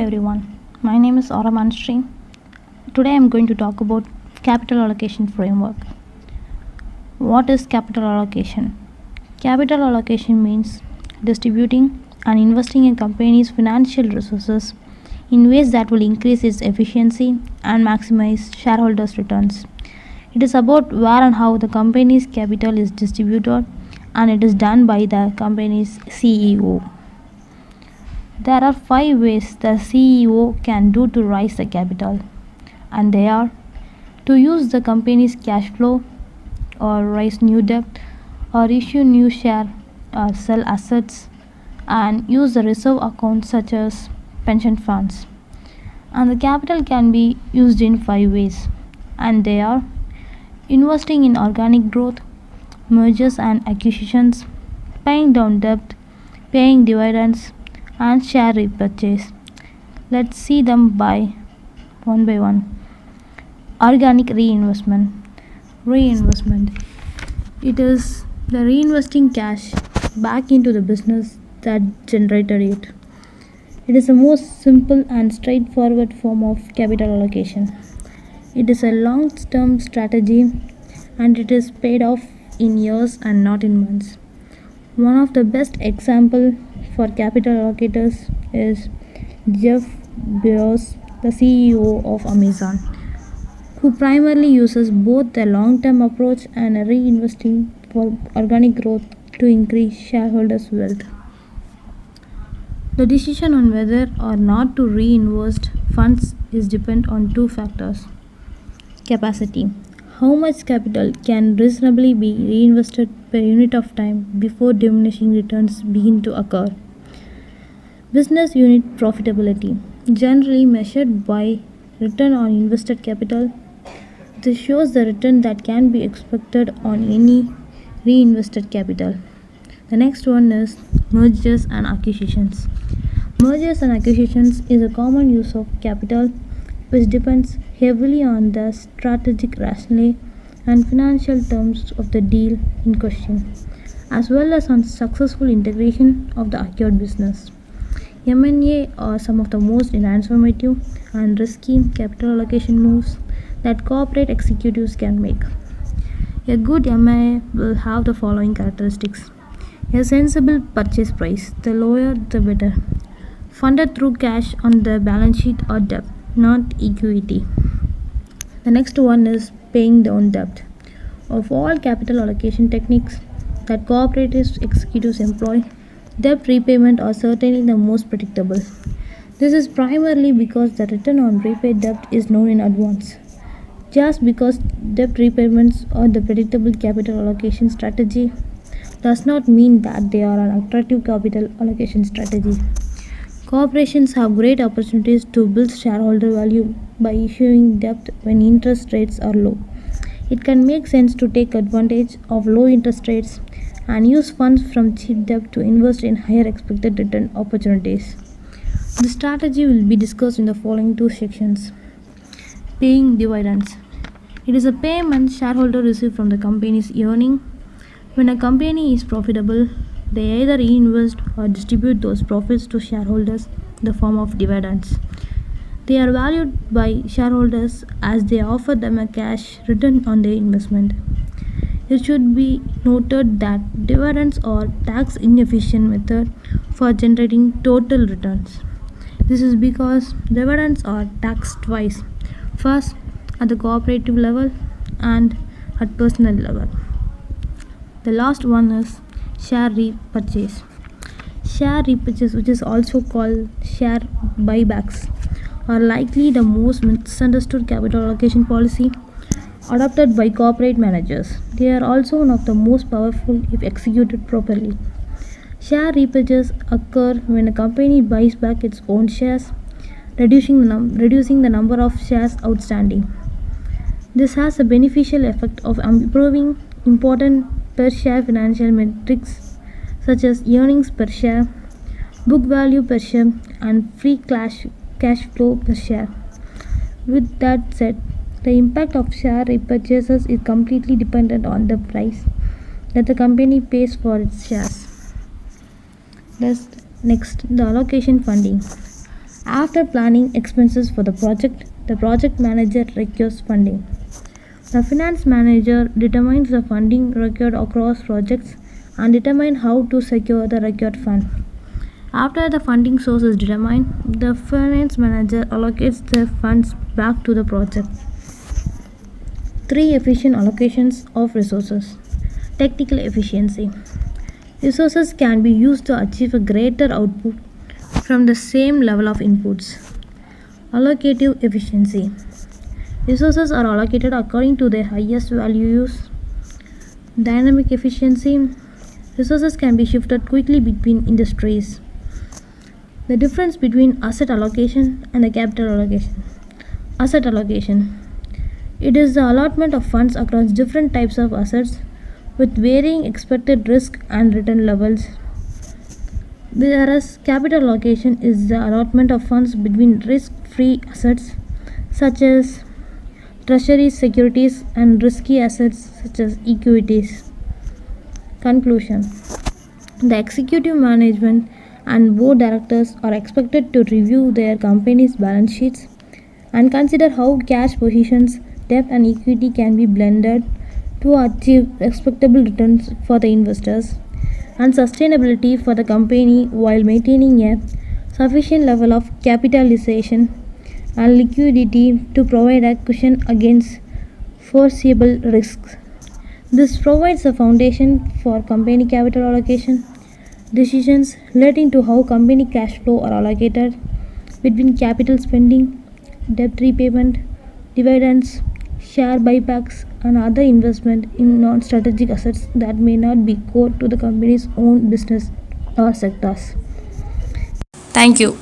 everyone, my name is Aura Manstri. Today I am going to talk about capital allocation framework. What is capital allocation? Capital allocation means distributing and investing in companies' financial resources in ways that will increase its efficiency and maximize shareholders' returns. It is about where and how the company's capital is distributed, and it is done by the company's CEO. There are five ways the CEO can do to raise the capital, and they are to use the company's cash flow, or raise new debt, or issue new share, or sell assets, and use the reserve accounts such as pension funds. And the capital can be used in five ways, and they are investing in organic growth, mergers and acquisitions, paying down debt, paying dividends, and share repurchase. Let's see them by one by one. Organic reinvestment. Reinvestment. It is the reinvesting cash back into the business that generated it. It is the most simple and straightforward form of capital allocation. It is a long term strategy and it is paid off in years and not in months. One of the best example for capital allocators is Jeff Bezos, the CEO of Amazon, who primarily uses both the long-term approach and a reinvesting for organic growth to increase shareholders' wealth. The decision on whether or not to reinvest funds is dependent on two factors. Capacity. How much capital can reasonably be reinvested per unit of time before diminishing returns begin to occur? Business unit profitability, generally measured by return on invested capital. This shows the return that can be expected on any reinvested capital. The next one is mergers and acquisitions. Mergers and acquisitions is a common use of capital which depends heavily on the strategic rationale and financial terms of the deal in question, as well as on successful integration of the acquired business. M&A are some of the most transformative and risky capital allocation moves that corporate executives can make. A good M&A will have the following characteristics. A sensible purchase price, the lower the better. Funded through cash on the balance sheet or debt, not equity. The next one is paying down debt. Of all capital allocation techniques that corporate executives employ, debt repayment are certainly the most predictable. This is primarily because the return on repaid debt is known in advance. Just because debt repayments are the predictable capital allocation strategy does not mean that they are an attractive capital allocation strategy. Corporations have great opportunities to build shareholder value by issuing debt when interest rates are low. It can make sense to take advantage of low interest rates and use funds from cheap debt to invest in higher expected return opportunities. The strategy will be discussed in the following two sections. Paying dividends. It is a payment shareholders receive from the company's earning. When a company is profitable, they either reinvest or distribute those profits to shareholders in the form of dividends. They are valued by shareholders as they offer them a cash return on their investment. It should be noted that dividends are tax inefficient method for generating total returns. This is because dividends are taxed twice. First at the cooperative level and at personal level. The last one is share repurchase. Share repurchase, which is also called share buybacks, are likely the most misunderstood capital allocation policy adopted by corporate managers. They are also one of the most powerful if executed properly. Share repurchases occur when a company buys back its own shares, reducing the number of shares outstanding. This has a beneficial effect of improving important per share financial metrics such as earnings per share, book value per share, and free cash flow per share. With that said, the impact of share repurchases is completely dependent on the price that the company pays for its shares. Next, the allocation funding. After planning expenses for the project manager requires funding. The finance manager determines the funding required across projects and determines how to secure the required fund. After the funding source is determined, the finance manager allocates the funds back to the project. 3. Efficient allocations of resources. Technical efficiency. Resources can be used to achieve a greater output from the same level of inputs. Allocative efficiency. Resources are allocated according to their highest value use. Dynamic efficiency. Resources can be shifted quickly between industries. The difference between asset allocation and the capital allocation. Asset allocation. It is the allotment of funds across different types of assets with varying expected risk and return levels. Whereas capital allocation is the allotment of funds between risk-free assets such as treasury securities and risky assets such as equities. Conclusion. The executive management and board directors are expected to review their company's balance sheets and consider how cash positions, debt, and equity can be blended to achieve respectable returns for the investors and sustainability for the company while maintaining a sufficient level of capitalization and liquidity to provide a cushion against foreseeable risks. This provides a foundation for company capital allocation decisions relating to how company cash flow are allocated between capital spending, debt repayment, dividends, share buybacks, and other investment in non-strategic assets that may not be core to the company's own business or sectors. Thank you.